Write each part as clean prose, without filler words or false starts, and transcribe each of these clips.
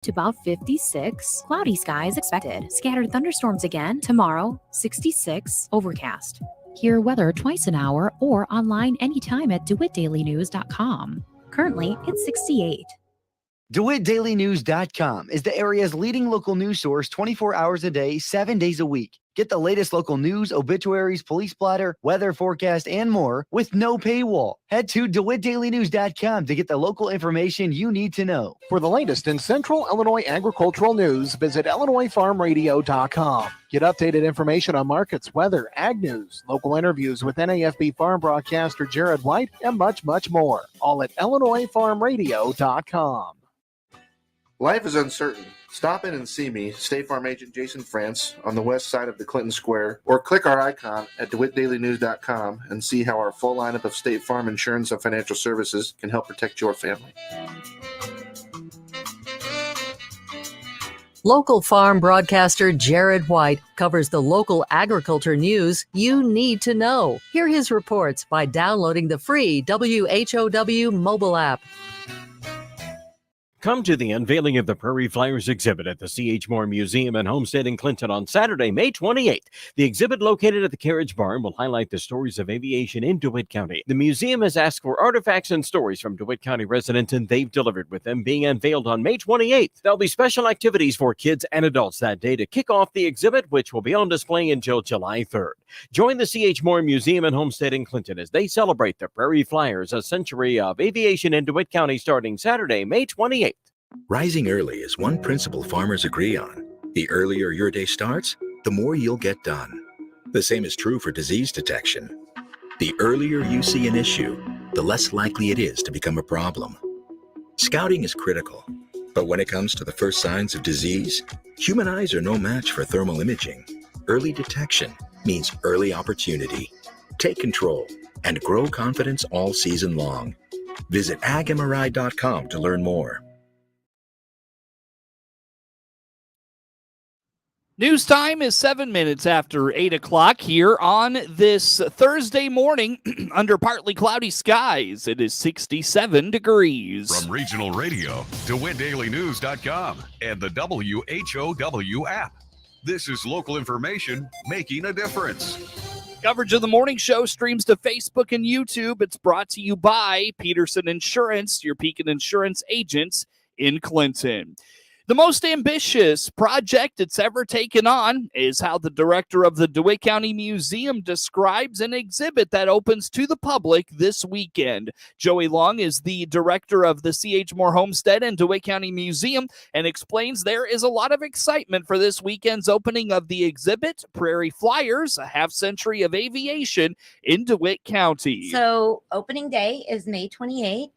to about 56. Cloudy skies expected. Scattered thunderstorms again tomorrow, 66. Overcast. Hear weather twice an hour or online anytime at DeWittDailyNews.com. Currently, it's 68. DeWittDailyNews.com is the area's leading local news source 24 hours a day, 7 days a week. Get the latest local news, obituaries, police blotter, weather forecast, and more with no paywall. Head to DeWittDailyNews.com to get the local information you need to know. For the latest in Central Illinois agricultural news, visit IllinoisFarmRadio.com. Get updated information on markets, weather, ag news, local interviews with NAFB farm broadcaster Jared White, and much, much more. All at IllinoisFarmRadio.com. Life is uncertain. Stop in and see me, State Farm Agent Jason France, on the west side of the Clinton Square, or click our icon at DeWittDailyNews.com and see how our full lineup of State Farm insurance and financial services can help protect your family. Local farm broadcaster Jared White covers the local agriculture news you need to know. Hear his reports by downloading the free WHOW mobile app. Come to the unveiling of the Prairie Flyers exhibit at the C.H. Moore Museum and Homestead in Clinton on Saturday, May 28th. The exhibit, located at the Carriage Barn, will highlight the stories of aviation in DeWitt County. The museum has asked for artifacts and stories from DeWitt County residents, and they've delivered, with them being unveiled on May 28th. There'll be special activities for kids and adults that day to kick off the exhibit, which will be on display until July 3rd. Join the C.H. Moore Museum and Homestead in Clinton as they celebrate the Prairie Flyers, a century of aviation in DeWitt County, starting Saturday, May 28th. Rising early is one principle farmers agree on. The earlier your day starts, the more you'll get done. The same is true for disease detection. The earlier you see an issue, the less likely it is to become a problem. Scouting is critical, but when it comes to the first signs of disease, human eyes are no match for thermal imaging. Early detection means early opportunity. Take control and grow confidence all season long. Visit agmri.com to learn more. News time is 7 minutes after 8 o'clock here on this Thursday morning under partly cloudy skies. It is 67 degrees. From regional radio, DeWittDailyNews.com and the WHOW app. This is local information making a difference. Coverage of the morning show streams to Facebook and YouTube. It's brought to you by Peterson Insurance, your Pekin Insurance agents in Clinton. The most ambitious project it's ever taken on is how the director of the DeWitt County Museum describes an exhibit that opens to the public this weekend. Joey Long is the director of the C.H. Moore Homestead and DeWitt County Museum and explains there is a lot of excitement for this weekend's opening of the exhibit, Prairie Flyers, a half-century of aviation in DeWitt County. So opening day is May 28th.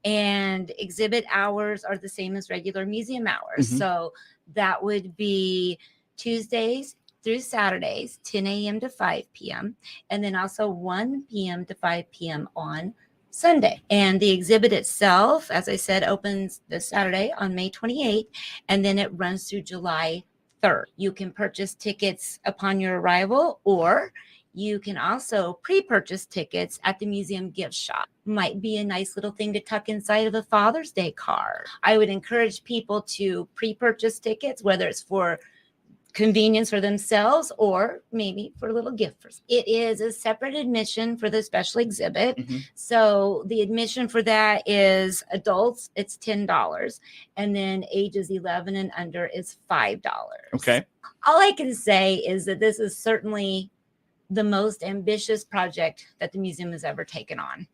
And exhibit hours are the same as regular museum hours. Mm-hmm. So that would be Tuesdays through Saturdays, 10 a.m. to 5 p.m. And then also 1 p.m. to 5 p.m. on Sunday. And the exhibit itself, as I said, opens this Saturday on May 28th. And then it runs through July 3rd. You can purchase tickets upon your arrival, or you can also pre-purchase tickets at the museum gift shop. Might be a nice little thing to tuck inside of a Father's Day card. I would encourage people to pre-purchase tickets, whether it's for convenience for themselves or maybe for a little gift. It is a separate admission for the special exhibit. Mm-hmm. So the admission for that is adults, it's $10. And then ages 11 and under is $5. Okay. All I can say is that this is certainly the most ambitious project that the museum has ever taken on.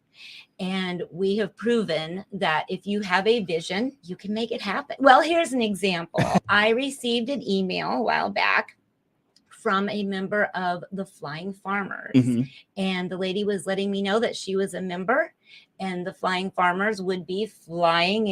And we have proven that if you have a vision, you can make it happen. Well, here's an example. I received an email a while back from a member of the Flying Farmers. Mm-hmm. And the lady was letting me know that she was a member and the Flying Farmers would be flying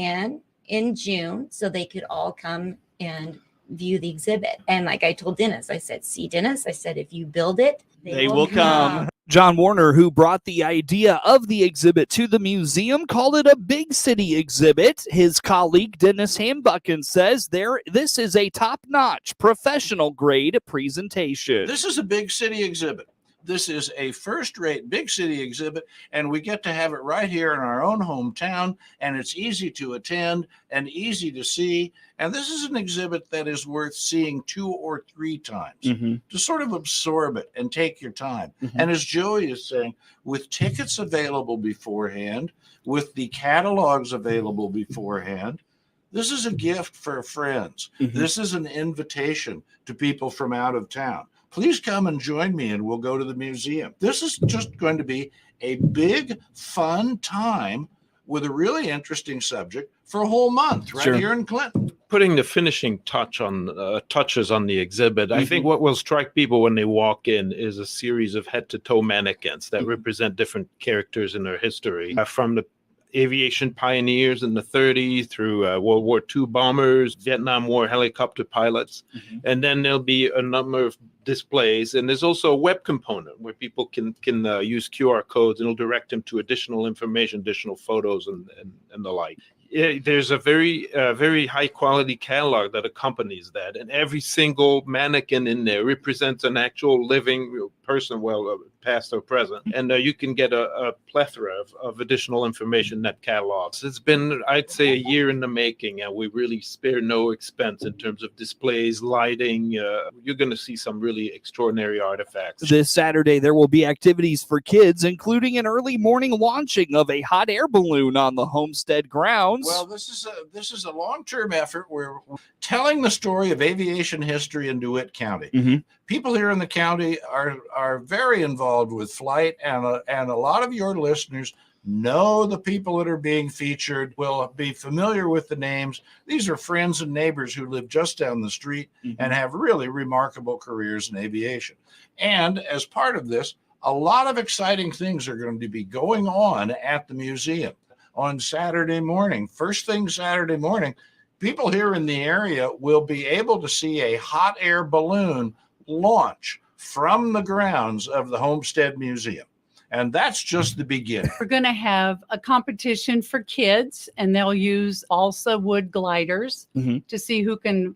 in June so they could all come and view the exhibit. And like I told Dennis, I said, see, Dennis, I said, if you build it, they will come. John Warner, who brought the idea of the exhibit to the museum, called it a big city exhibit. His colleague, Dennis Hambucken, says this is a top-notch, professional-grade presentation. This is a big city exhibit. This is a first-rate big city exhibit, and we get to have it right here in our own hometown, and it's easy to attend and easy to see. And this is an exhibit that is worth seeing 2 or 3 times to sort of absorb it and take your time. And as Joey is saying, with tickets available beforehand, with the catalogs available beforehand, this is a gift for friends. This is an invitation to people from out of town. Please come and join me and we'll go to the museum. This is just going to be a big, fun time with a really interesting subject for a whole month right here in Clinton. Putting the finishing touches on the exhibit, I think what will strike people when they walk in is a series of head-to-toe mannequins that represent different characters in their history, from the aviation pioneers in the 30s through World War II bombers, Vietnam War helicopter pilots. And then there'll be a number of displays. And there's also a web component where people can use QR codes and it'll direct them to additional information, additional photos and the like. There's a very high quality catalog that accompanies that. And every single mannequin in there represents an actual living person, past or present. And you can get a plethora of additional information in that catalog. So it's been, I'd say, a year in the making, and we really spare no expense in terms of displays, lighting. You're going to see some really extraordinary artifacts. This Saturday, there will be activities for kids, including an early morning launching of a hot air balloon on the Homestead grounds. Well, this is a long-term effort. We're telling the story of aviation history in DeWitt County. People here in the county are very involved with flight, and a lot of your listeners know the people that are being featured, will be familiar with the names. These are friends and neighbors who live just down the street and have really remarkable careers in aviation. And as part of this, a lot of exciting things are going to be going on at the museum on Saturday morning. First thing Saturday morning, people here in the area will be able to see a hot air balloon launch from the grounds of the Homestead Museum. And that's just the beginning. We're going to have a competition for kids, and they'll use balsa wood gliders to see who can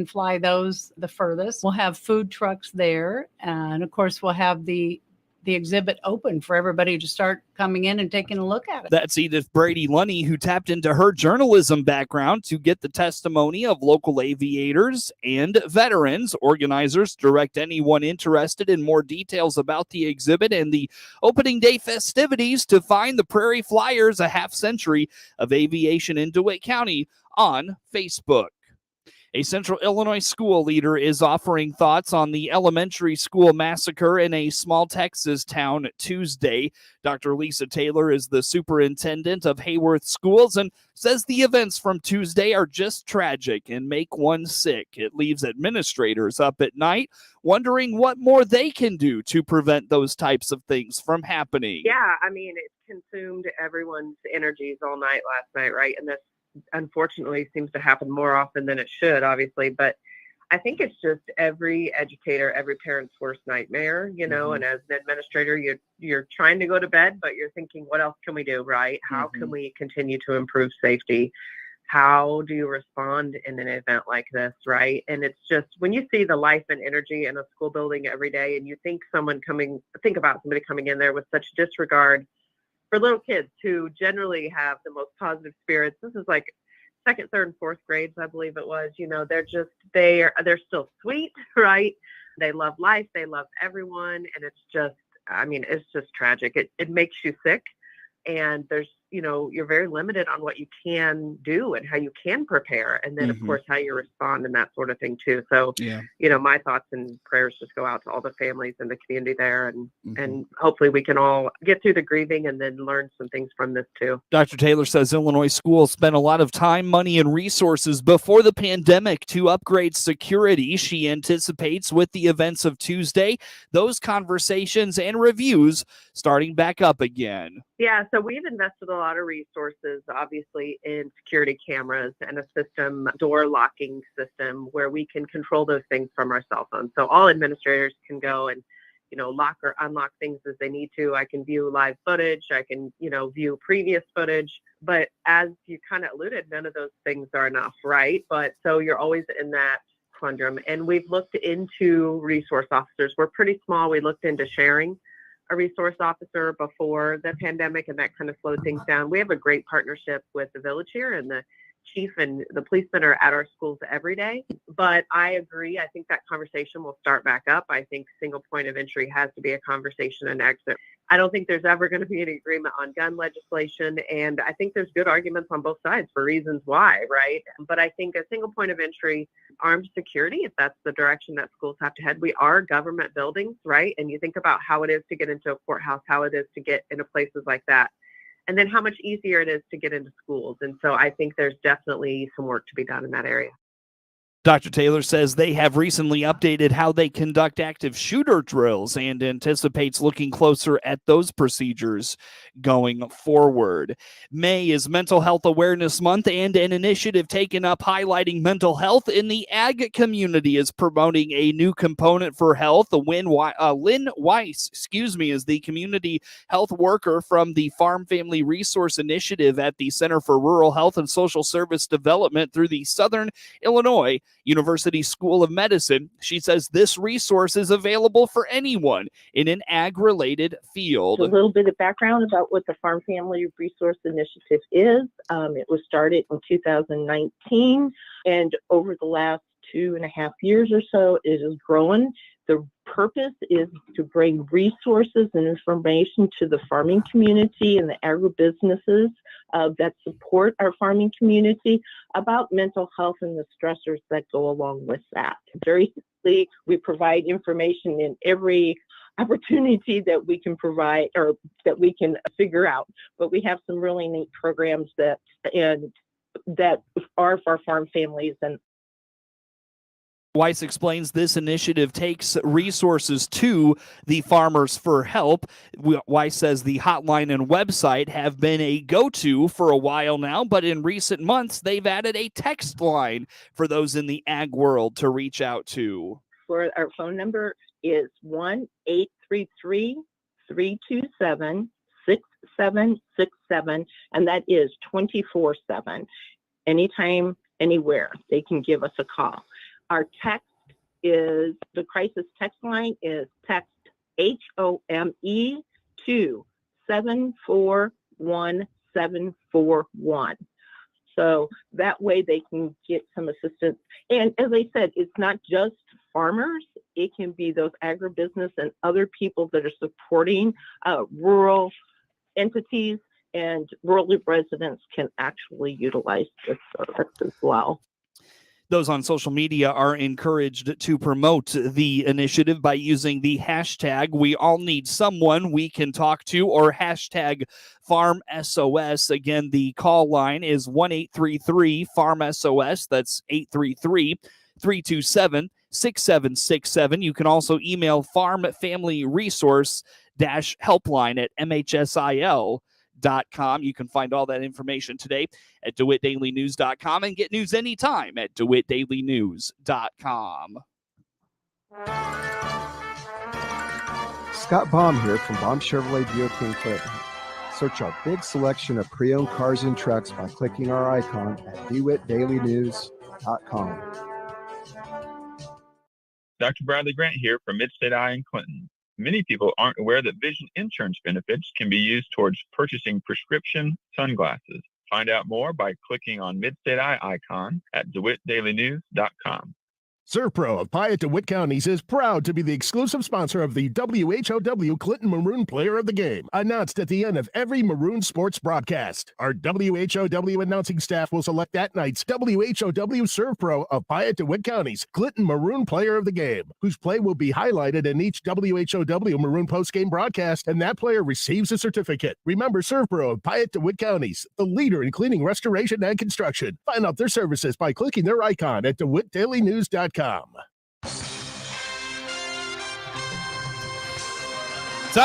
fly those the furthest. We'll have food trucks there, and of course we'll have the exhibit open for everybody to start coming in and taking a look at it. That's Edith Brady-Lunny, who tapped into her journalism background to get the testimony of local aviators and veterans. Organizers direct anyone interested in more details about the exhibit and the opening day festivities to find the Prairie Flyers, a half century of aviation in DeWitt County, on Facebook. A Central Illinois school leader is offering thoughts on the elementary school massacre in a small Texas town Tuesday. Dr. Lisa Taylor is the superintendent of Heyworth Schools and says the events from Tuesday are just tragic and make one sick. It leaves administrators up at night wondering what more they can do to prevent those types of things from happening. Yeah, I mean, it consumed everyone's energies all night last night, right? And this unfortunately seems to happen more often than it should, obviously, but I think it's just every educator, every parent's worst nightmare, you know. And as an administrator, you're trying to go to bed, but you're thinking, what else can we do, right? How can we continue to improve safety? How do you respond in an event like this, right? And it's just, when you see the life and energy in a school building every day, and you think about somebody coming in there with such disregard for little kids who generally have the most positive spirits. This is like second, third, and fourth grades, I believe it was. You know, they're still sweet, right? They love life. They love everyone. And it's just tragic. It makes you sick. And you're very limited on what you can do and how you can prepare. And then, of course, how you respond and that sort of thing, too. So, my thoughts and prayers just go out to all the families in the community there. And hopefully we can all get through the grieving and then learn some things from this, too. Dr. Taylor says Illinois schools spent a lot of time, money, and resources before the pandemic to upgrade security. She anticipates with the events of Tuesday, those conversations and reviews starting back up again. Yeah, so we've invested a lot of resources, obviously, in security cameras and a door locking system where we can control those things from our cell phones. So all administrators can go and, lock or unlock things as they need to. I can view live footage. I can, view previous footage. But as you kind of alluded, none of those things are enough, right? But so you're always in that conundrum. And we've looked into resource officers. We're pretty small. We looked into sharing a resource officer before the pandemic, and that kind of slowed things down. We have a great partnership with the village here, and the chief and the policemen are at our schools every day. But I agree. I think that conversation will start back up. I think single point of entry has to be a conversation and exit. I don't think there's ever going to be any agreement on gun legislation. And I think there's good arguments on both sides for reasons why, right? But I think a single point of entry, armed security, if that's the direction that schools have to head, we are government buildings, right? And you think about how it is to get into a courthouse, how it is to get into places like that, and then how much easier it is to get into schools. And so I think there's definitely some work to be done in that area. Dr. Taylor says they have recently updated how they conduct active shooter drills and anticipates looking closer at those procedures going forward. May is Mental Health Awareness Month, and an initiative taken up highlighting mental health in the ag community is promoting a new component for health. Lynn Weiss, is the community health worker from the Farm Family Resource Initiative at the Center for Rural Health and Social Service Development through the Southern Illinois University School of Medicine. She says this resource is available for anyone in an ag-related field. A little bit of background about what the Farm Family Resource Initiative is. It was started in 2019, and over the last 2.5 years or so, it has grown. The purpose is to bring resources and information to the farming community and the agribusinesses that support our farming community about mental health and the stressors that go along with that. Very simply, we provide information in every opportunity that we can provide or that we can figure out. But we have some really neat programs that are for farm families. And Weiss explains this initiative takes resources to the Farmers for Help. Weiss says the hotline and website have been a go-to for a while now, but in recent months, they've added a text line for those in the ag world to reach out to. For our phone number is 1-833-327-6767, and that is 24/7. Anytime, anywhere, they can give us a call. Our text is, the crisis text line is text HOME to 741-741. So that way they can get some assistance. And as I said, it's not just farmers. It can be those agribusiness and other people that are supporting rural entities, and rural residents can actually utilize this service as well. Those on social media are encouraged to promote the initiative by using the hashtag We All Need Someone We Can Talk To, or hashtag FarmSOS. Again, the call line is 1-833-FARM-SOS. That's 833-327-6767. You can also email Farm Family Resource -helpline at MHSIL.com. You can find all that information today at DeWittDailyNews.com and get news anytime at DeWittDailyNews.com. Scott Baum here from Baum Chevrolet Buick in Clinton. Search our big selection of pre-owned cars and trucks by clicking our icon at DeWittDailyNews.com. Dr. Bradley Grant here from Midstate Eye in Clinton. Many people aren't aware that vision insurance benefits can be used towards purchasing prescription sunglasses. Find out more by clicking on Midstate Eye icon at DeWittDailyNews.com. ServPro of Piatt DeWitt Counties is proud to be the exclusive sponsor of the WHOW Clinton Maroon Player of the Game, announced at the end of every Maroon sports broadcast. Our WHOW announcing staff will select that night's WHOW ServPro of Piatt DeWitt Counties Clinton Maroon Player of the Game, whose play will be highlighted in each WHOW Maroon postgame broadcast, and that player receives a certificate. Remember ServPro of Piatt DeWitt Counties, the leader in cleaning, restoration, and construction. Find out their services by clicking their icon at DeWittDailyNews.com. Time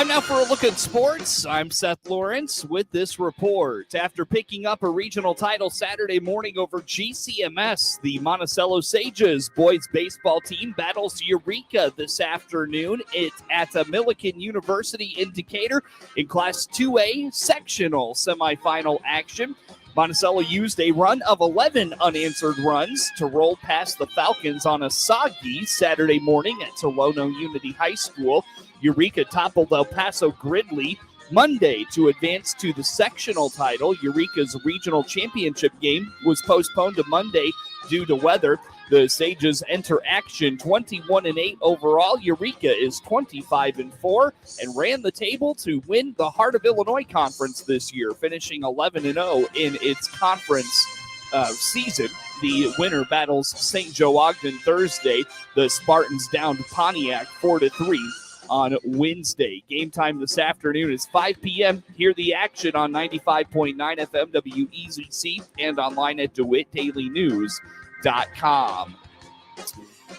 now for a look at sports. I'm Seth Lawrence with this report. After picking up a regional title Saturday morning over GCMS, the Monticello Sages boys baseball team battles Eureka this afternoon. It's at a Millikan University in Decatur in Class 2A sectional semifinal action. Monticello used a run of 11 unanswered runs to roll past the Falcons on a soggy Saturday morning at Tolono Unity High School. Eureka toppled El Paso Gridley Monday to advance to the sectional title. Eureka's regional championship game was postponed to Monday due to weather. The Sages enter action 21-8 overall. Eureka is 25-4 and ran the table to win the Heart of Illinois Conference this year, finishing 11-0 in its conference season. The winner battles St. Joe Ogden Thursday. The Spartans downed Pontiac 4-3 on Wednesday. Game time this afternoon is 5 p.m. Hear the action on 95.9 FM WEZC and online at DeWittDailyNews.com.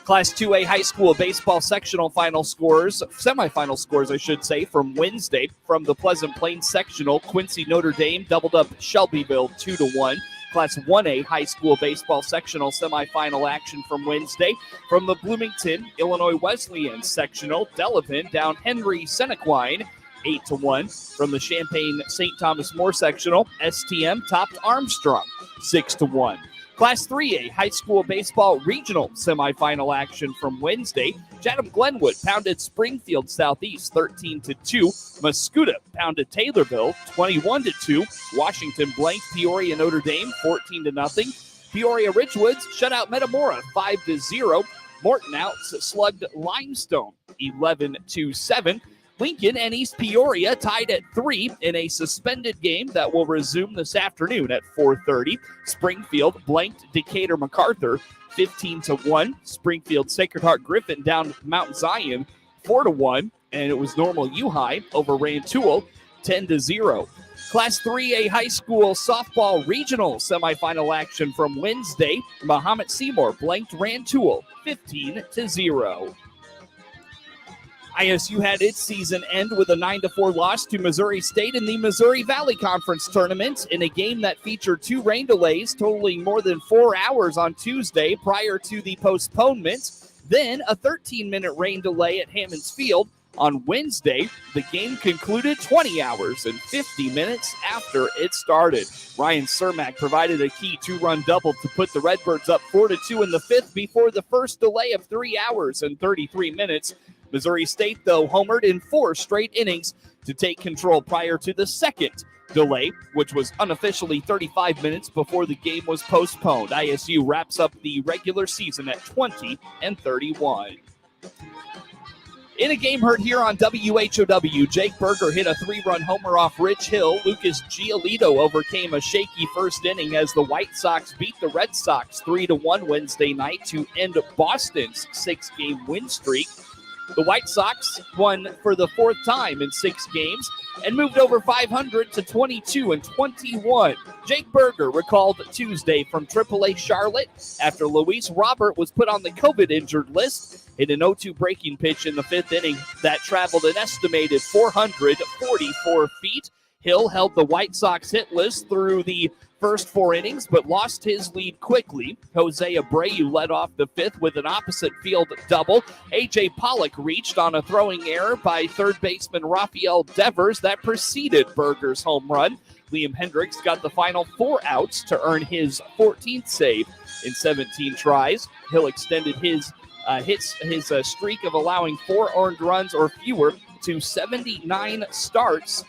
Class 2A high school baseball sectional semifinal scores, I should say, from Wednesday. From the Pleasant Plains sectional, Quincy Notre Dame doubled up Shelbyville 2-1. Class 1A high school baseball sectional semifinal action from Wednesday. From the Bloomington Illinois Wesleyan sectional, Delavan down Henry Senequine 8-1. From the Champaign St. Thomas More sectional, STM topped Armstrong 6-1. Class 3A high school baseball regional semifinal action from Wednesday. Chatham-Glenwood pounded Springfield Southeast 13-2. Mascoutah pounded Taylorville 21-2. Washington blanked Peoria Notre Dame 14-0. Peoria Ridgewoods shut out Metamora 5-0. Morton slugged Limestone 11-7. Lincoln and East Peoria tied at 3 in a suspended game that will resume this afternoon at 4:30. Springfield blanked Decatur MacArthur 15-1. Springfield Sacred Heart Griffin down Mount Zion 4-1, and it was Normal U-High over Rantoul 10-0. Class 3A high school softball regional semifinal action from Wednesday. Mahomet Seymour blanked Rantoul 15-0. ISU had its season end with a 9-4 loss to Missouri State in the Missouri Valley Conference Tournament in a game that featured 2 rain delays totaling more than 4 hours on Tuesday prior to the postponement. Then a 13-minute rain delay at Hammonds Field. On Wednesday, the game concluded 20 hours and 50 minutes after it started. Ryan Cermak provided a key 2-run double to put the Redbirds up 4-2 in the 5th before the first delay of 3 hours and 33 minutes. Missouri State, though, homered in 4 straight innings to take control prior to the second delay, which was unofficially 35 minutes before the game was postponed. ISU wraps up the regular season at 20-31. In a game heard here on WHOW, Jake Berger hit a 3-run homer off Rich Hill. Lucas Giolito overcame a shaky first inning as the White Sox beat the Red Sox 3-1 Wednesday night to end Boston's 6-game win streak. The White Sox won for the 4th time in 6 games and moved over 500 to 22-21. Jake Berger recalled Tuesday from AAA Charlotte after Luis Robert was put on the COVID injured list. Hit an 0-2 breaking pitch in the 5th inning that traveled an estimated 444 feet. Hill held the White Sox hitless through the first 4 innings, but lost his lead quickly. Jose Abreu led off the 5th with an opposite field double. A.J. Pollock reached on a throwing error by third baseman Rafael Devers that preceded Berger's home run. Liam Hendricks got the final 4 outs to earn his 14th save in 17 tries. Hill extended his streak of allowing 4 earned runs or fewer to 79 starts,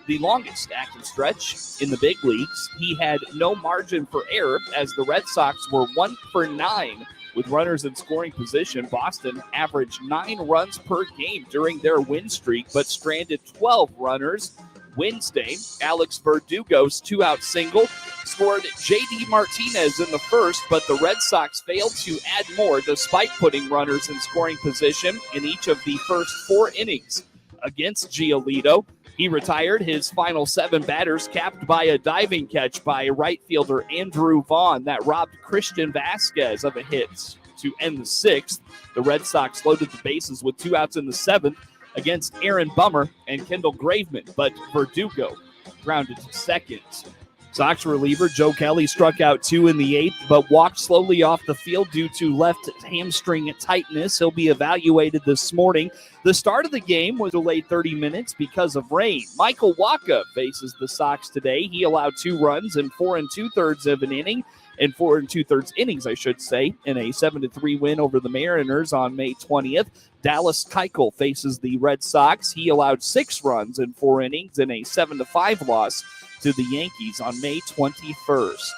the longest active stretch in the big leagues. He had no margin for error as the Red Sox were 1 for 9 with runners in scoring position. Boston averaged 9 runs per game during their win streak, but stranded 12 runners. Wednesday, Alex Verdugo's 2-out single scored J.D. Martinez in the first, but the Red Sox failed to add more despite putting runners in scoring position in each of the first 4 innings. Against Giolito, he retired his final 7 batters, capped by a diving catch by right fielder Andrew Vaughn that robbed Christian Vasquez of a hit to end the 6th. The Red Sox loaded the bases with 2 outs in the 7th against Aaron Bummer and Kendall Graveman, but Verdugo grounded to second. Sox reliever Joe Kelly struck out 2 in the 8th, but walked slowly off the field due to left hamstring tightness. He'll be evaluated this morning. The start of the game was delayed 30 minutes because of rain. Michael Wacha faces the Sox today. He allowed 2 runs in 4 2/3 of an inning, in 4 2/3 innings, I should say, in a 7-3 win over the Mariners on May 20th. Dallas Keuchel faces the Red Sox. He allowed 6 runs in 4 innings in a 7-5 loss to the Yankees on May 21st.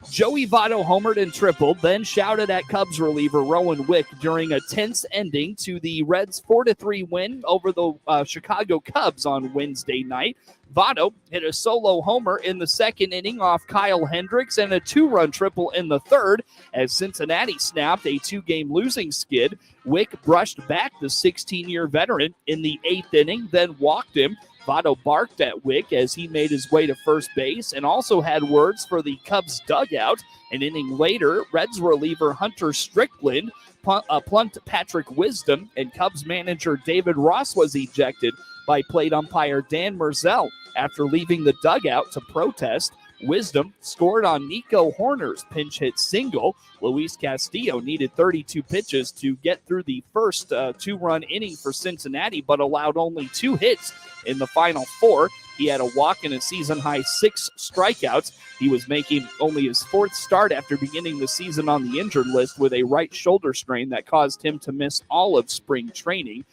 Joey Votto homered and tripled, then shouted at Cubs reliever Rowan Wick during a tense ending to the Reds' 4-3 win over the Chicago Cubs on Wednesday night. Votto hit a solo homer in the second inning off Kyle Hendricks and a 2-run triple in the third as Cincinnati snapped a 2-game losing skid. Wick brushed back the 16-year veteran in the 8th inning, then walked him. Votto barked at Wick as he made his way to first base and also had words for the Cubs dugout. An inning later, Reds reliever Hunter Strickland plunked Patrick Wisdom, and Cubs manager David Ross was ejected by plate umpire Dan Merzel after leaving the dugout to protest. Wisdom scored on Nico Horner's pinch hit single. Luis Castillo needed 32 pitches to get through the first 2-run inning for Cincinnati, but allowed only 2 hits in the final 4. He had a walk and a season-high 6 strikeouts. He was making only his 4th start after beginning the season on the injured list with a right shoulder strain that caused him to miss all of spring training.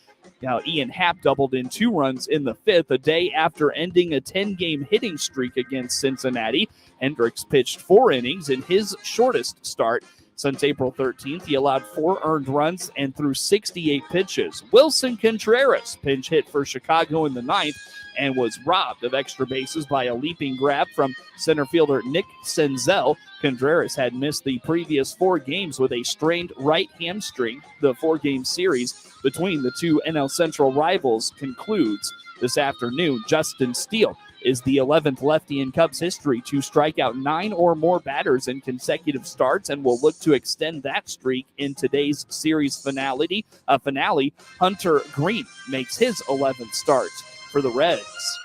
Now, Ian Happ doubled in 2 runs in the 5th, a day after ending a 10-game hitting streak against Cincinnati. Hendricks pitched 4 innings in his shortest start since April 13th. He allowed 4 earned runs and threw 68 pitches. Wilson Contreras pinch hit for Chicago in the 9th and was robbed of extra bases by a leaping grab from center fielder Nick Senzel. Contreras had missed the previous 4 games with a strained right hamstring. The 4-game series between the 2 NL Central rivals concludes this afternoon. Justin Steele is the 11th lefty in Cubs history to strike out 9 or more batters in consecutive starts and will look to extend that streak in today's series finale. Hunter Green makes his 11th start for the Reds.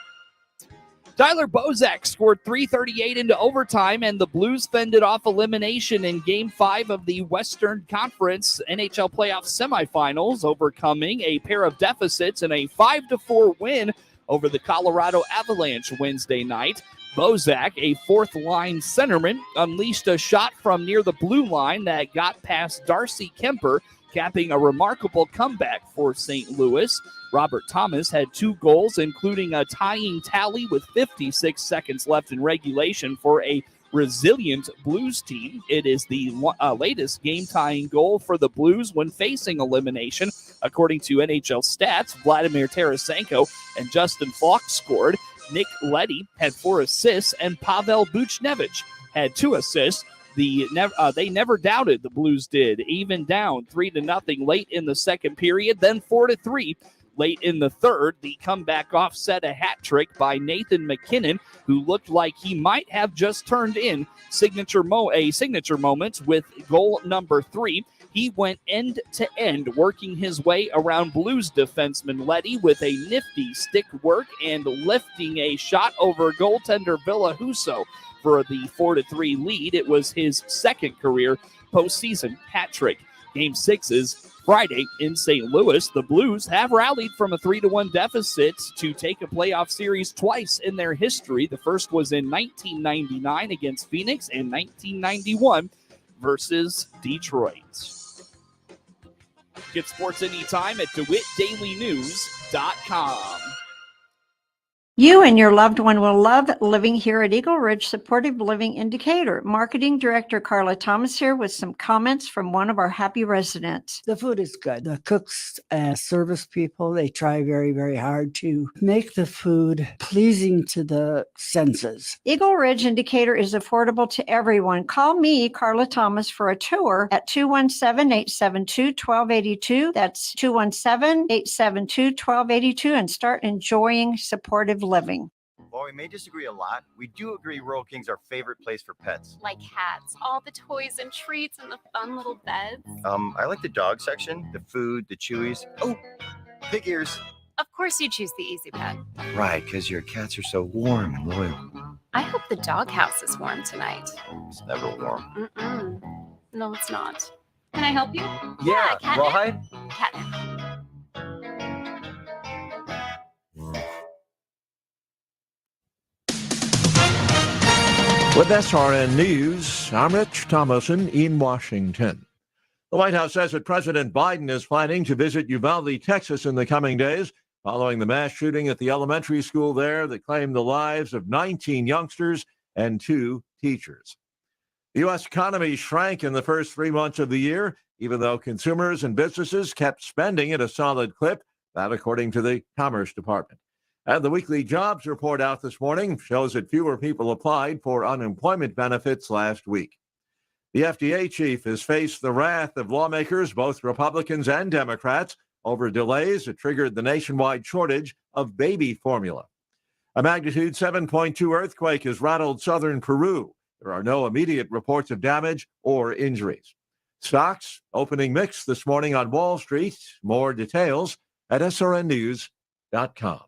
Tyler Bozak scored .338 into overtime, and the Blues fended off elimination in Game 5 of the Western Conference NHL playoff semifinals, overcoming a pair of deficits in a 5-4 win over the Colorado Avalanche Wednesday night. Bozak, a fourth-line centerman, unleashed a shot from near the blue line that got past Darcy Kemper, capping a remarkable comeback for St. Louis. Robert Thomas had 2 goals, including a tying tally with 56 seconds left in regulation for a resilient Blues team. It is the latest game-tying goal for the Blues when facing elimination. According to NHL stats, Vladimir Tarasenko and Justin Falk scored. Nick Leddy had 4 assists, and Pavel Buchnevich had 2 assists. They never doubted, the Blues did, even down 3-0 late in the second period, then 4-3 late in the third. The comeback offset a hat trick by Nathan McKinnon, who looked like he might have just turned in a signature moment with goal number 3. He went end to end, working his way around Blues defenseman Leddy with a nifty stick work and lifting a shot over goaltender Ville Husso for the 4-3 lead. It was his second career postseason hat trick. Game 6 is Friday in St. Louis. The Blues have rallied from a 3-1 deficit to take a playoff series twice in their history. The first was in 1999 against Phoenix and 1991 versus Detroit. Get sports anytime at DeWittDailyNews.com. You and your loved one will love living here at Eagle Ridge Supportive Living Indicator. Marketing Director Carla Thomas here with some comments from one of our happy residents. The food is good. The cooks and service people, they try very, very hard to make the food pleasing to the senses. Eagle Ridge Indicator is affordable to everyone. Call me, Carla Thomas, for a tour at 217-872-1282. That's 217-872-1282 and start enjoying supportive living. While we may disagree a lot, we do agree Rural King's our favorite place for pets. Like cats, all the toys and treats and the fun little beds. I like the dog section, the food, the chewies. Oh, pig ears. Of course you choose the Easy Pet. Right, because your cats are so warm and loyal. I hope the doghouse is warm tonight. It's never warm. Mm-mm. No, it's not. Can I help you? Yeah, catnip. rawhide? Catnip. With SRN News, I'm Rich Thomason in Washington. The White House says that President Biden is planning to visit Uvalde, Texas in the coming days, following the mass shooting at the elementary school there that claimed the lives of 19 youngsters and 2 teachers. The U.S. economy shrank in the first 3 months of the year, even though consumers and businesses kept spending at a solid clip, that according to the Commerce Department. And the weekly jobs report out this morning shows that fewer people applied for unemployment benefits last week. The FDA chief has faced the wrath of lawmakers, both Republicans and Democrats, over delays that triggered the nationwide shortage of baby formula. A magnitude 7.2 earthquake has rattled southern Peru. There are no immediate reports of damage or injuries. Stocks opening mixed this morning on Wall Street. More details at srnnews.com.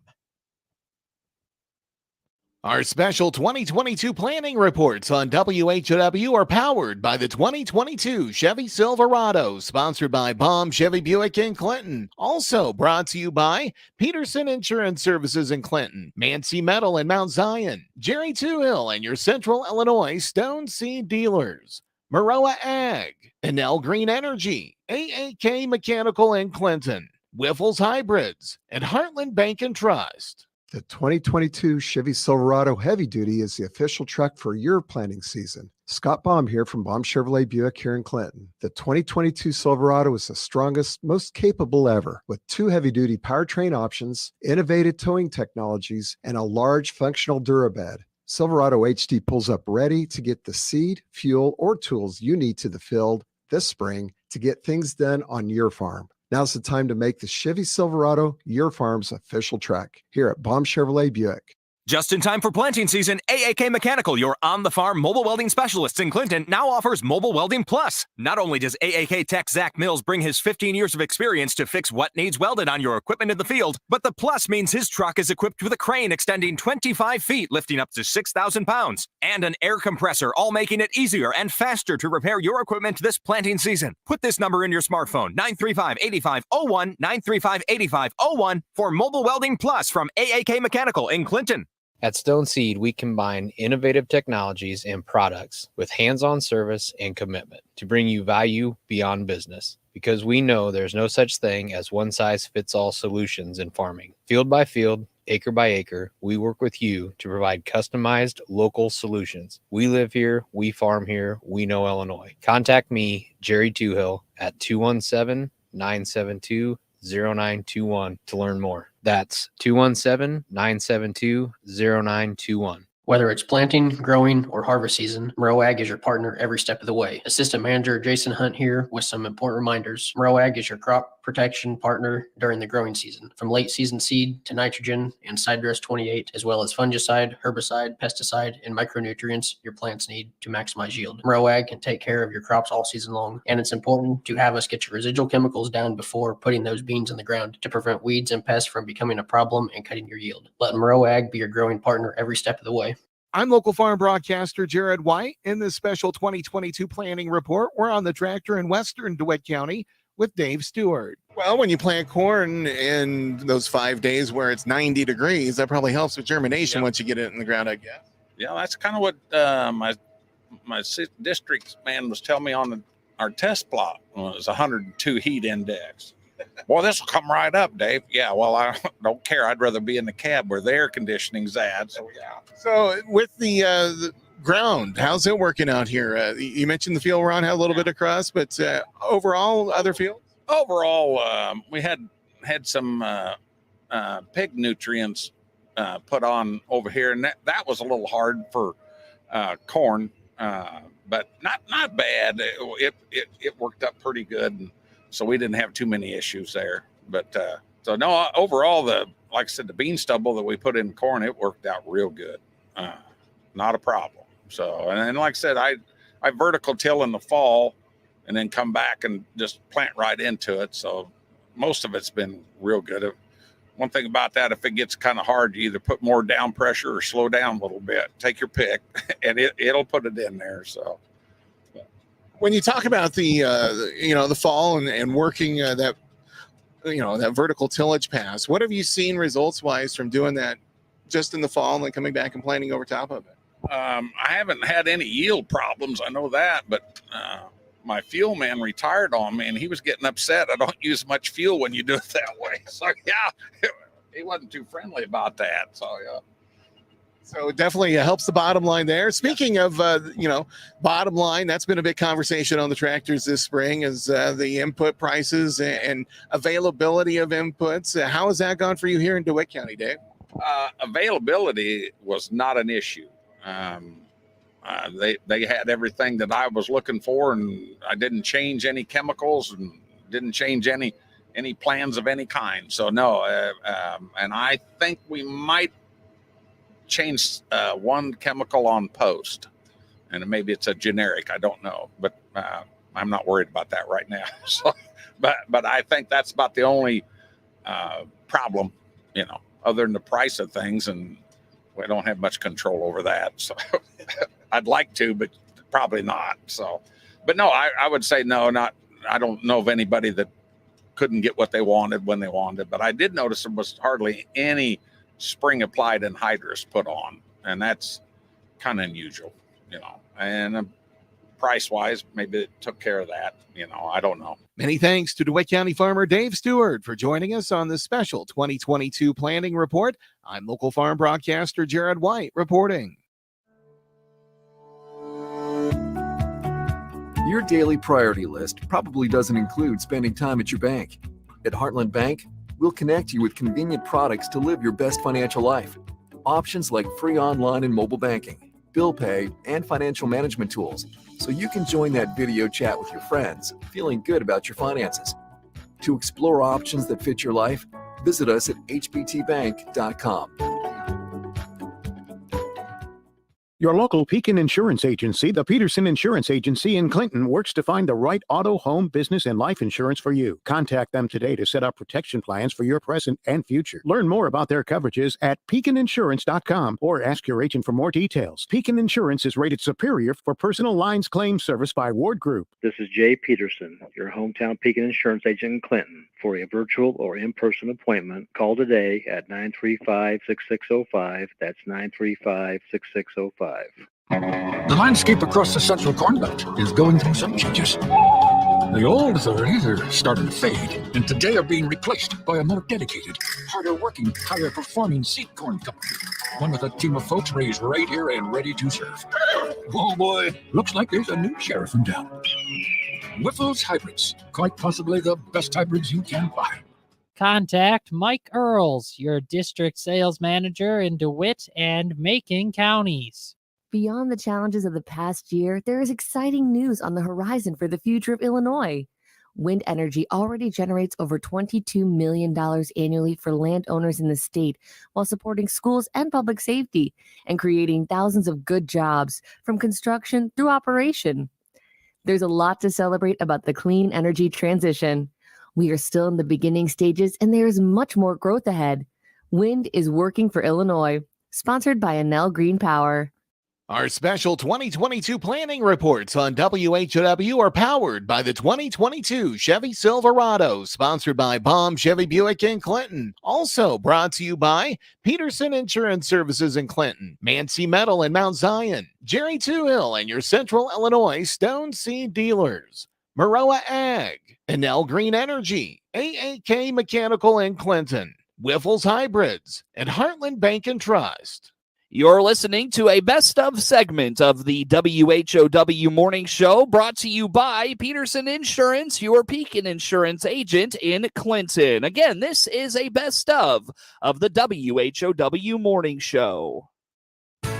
Our special 2022 planning reports on WHOW are powered by the 2022 Chevy Silverado, sponsored by Baum Chevy Buick in Clinton. Also brought to you by Peterson Insurance Services in Clinton, Mancy Metal in Mount Zion, Jerry Two Hill and your Central Illinois Stone Seed dealers, Maroa Ag, Enel Green Energy, AAK Mechanical in Clinton, Wiffles Hybrids, and Heartland Bank and Trust. The 2022 Chevy Silverado Heavy Duty is the official truck for your planting season. Scott Baum here from Baum Chevrolet Buick here in Clinton. The 2022 Silverado is the strongest, most capable ever, with 2 heavy-duty powertrain options, innovative towing technologies, and a large functional Durabed. Silverado HD pulls up ready to get the seed, fuel, or tools you need to the field this spring to get things done on your farm. Now's the time to make the Chevy Silverado your farm's official truck here at Baum Chevrolet Buick. Just in time for planting season, AAK Mechanical, your on-the-farm mobile welding specialist in Clinton, now offers Mobile Welding Plus. Not only does AAK tech Zach Mills bring his 15 years of experience to fix what needs welded on your equipment in the field, but the plus means his truck is equipped with a crane extending 25 feet, lifting up to 6,000 pounds, and an air compressor, all making it easier and faster to repair your equipment this planting season. Put this number in your smartphone, 935-8501, 935-8501, for Mobile Welding Plus from AAK Mechanical in Clinton. At Stone Seed, we combine innovative technologies and products with hands-on service and commitment to bring you value beyond business, because we know there's no such thing as one-size-fits-all solutions in farming. Field by field, acre by acre, we work with you to provide customized local solutions. We live here, we farm here, we know Illinois. Contact me, Jerry Twohill, at 217-972-0921 to learn more. That's 217-972-0921. Whether it's planting, growing, or harvest season, Ag is your partner every step of the way. Assistant Manager Jason Hunt here with some important reminders. Ag is your crop protection partner during the growing season, from late season seed to nitrogen and side dress 28, as well as fungicide, herbicide, pesticide, and micronutrients your plants need to maximize yield. Ag can take care of your crops all season long, and it's important to have us get your residual chemicals down before putting those beans in the ground to prevent weeds and pests from becoming a problem and cutting your yield. Let Ag be your growing partner every step of the way. I'm local farm broadcaster Jared White. In this special 2022 planning report, we're on the tractor in western DeWitt County with Dave Stewart. Well, when you plant corn in those 5 days where it's 90 degrees, that probably helps with germination once you get it in the ground, I guess. Yeah, that's kind of what my district man was telling me on our test plot. It was 102 heat index. Boy, this will come right up, Dave. Yeah, well, I don't care. I'd rather be in the cab where the air conditioning's at. So, yeah. So with the ground, how's it working out here? You mentioned the field around had a little bit of crust, but overall, other fields? Overall, we had some pig nutrients put on over here, and that was a little hard for corn, but not bad. It worked up pretty good, and so we didn't have too many issues there. But so no, overall, like I said, the bean stubble that we put in corn, it worked out real good. Not a problem. So, and like I said, I vertical till in the fall and then come back and just plant right into it. So most of it's been real good. one thing about that, if it gets kind of hard, you either put more down pressure or slow down a little bit. Take your pick, and it'll put it in there. So, when you talk about the fall and working that vertical tillage pass, what have you seen results wise from doing that just in the fall and then coming back and planting over top of it? I haven't had any yield problems. I know that, but my fuel man retired on me, and he was getting upset. I don't use much fuel when you do it that way. So yeah, he wasn't too friendly about that. So yeah. So it definitely helps the bottom line there. Speaking of, bottom line, that's been a big conversation on the tractors this spring is the input prices and availability of inputs. How has that gone for you here in DeWitt County, Dave? Availability was not an issue. They had everything that I was looking for, and I didn't change any chemicals and didn't change any plans of any kind. So no, and I think we might change one chemical on post, and maybe it's a generic. I don't know, but I'm not worried about that right now. So, but I think that's about the only problem, other than the price of things, and we don't have much control over that. So I'd like to, but probably not. So, but no, I would say no, not. I don't know of anybody that couldn't get what they wanted when they wanted, but I did notice there was hardly any spring applied anhydrous put on, and that's kind of unusual, and price wise, maybe it took care of that. I don't know. Many thanks to DeWitt County farmer Dave Stewart for joining us on this special 2022 planting report. I'm local farm broadcaster Jared White reporting. Your daily priority list probably doesn't include spending time at your bank. At Heartland Bank, we'll connect you with convenient products to live your best financial life. Options like free online and mobile banking, bill pay, and financial management tools, so you can join that video chat with your friends, feeling good about your finances. To explore options that fit your life, visit us at hbtbank.com. Your local Pekin Insurance Agency, the Peterson Insurance Agency in Clinton, works to find the right auto, home, business, and life insurance for you. Contact them today to set up protection plans for your present and future. Learn more about their coverages at pekininsurance.com or ask your agent for more details. Pekin Insurance is rated superior for personal lines claim service by Ward Group. This is Jay Peterson, your hometown Pekin Insurance agent in Clinton. For a virtual or in-person appointment, call today at 935-6605. That's 935-6605. The landscape across the Central Corn Belt is going through some changes. The old authorities are starting to fade, and today are being replaced by a more dedicated, harder-working, higher-performing seed corn company. One with a team of folks raised right here and ready to serve. Oh boy, looks like there's a new sheriff in town. Whiffle's Hybrids, quite possibly the best hybrids you can buy. Contact Mike Earls, your district sales manager in DeWitt and Macon counties. Beyond the challenges of the past year, there is exciting news on the horizon for the future of Illinois. Wind energy already generates over $22 million annually for landowners in the state, while supporting schools and public safety and creating thousands of good jobs from construction through operation. There's a lot to celebrate about the clean energy transition. We are still in the beginning stages, and there is much more growth ahead. Wind is working for Illinois. Sponsored by Enel Green Power. Our special 2022 planning reports on WHOW are powered by the 2022 Chevy Silverado, sponsored by Baum Chevy Buick in Clinton. Also brought to you by Peterson Insurance Services in Clinton, Mancy Metal in Mount Zion, Jerry Two Hill and your Central Illinois Stone Seed dealers, Maroa Ag, Enel Green Energy, AAK Mechanical in Clinton, Whiffle's Hybrids, and Heartland Bank and Trust. You're listening to a best of segment of the WHOW Morning Show, brought to you by Peterson Insurance, your Pekin Insurance agent in Clinton. Again, this is a best of the WHOW Morning Show.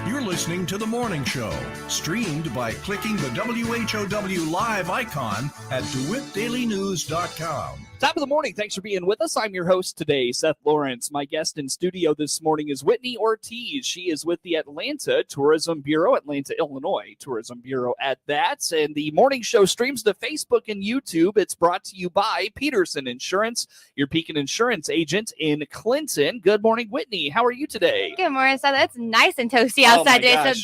You're listening to The Morning Show, streamed by clicking the WHOW live icon at DeWittDailyNews.com. Top of the morning. Thanks for being with us. I'm your host today, Seth Lawrence. My guest in studio this morning is Whitney Ortiz. She is with the Atlanta Tourism Bureau, Atlanta, Illinois Tourism Bureau at that. And the morning show streams to Facebook and YouTube. It's brought to you by Peterson Insurance, your Pekin Insurance agent in Clinton. Good morning, Whitney. How are you today? Good morning, Seth. It's nice and toasty outside today. So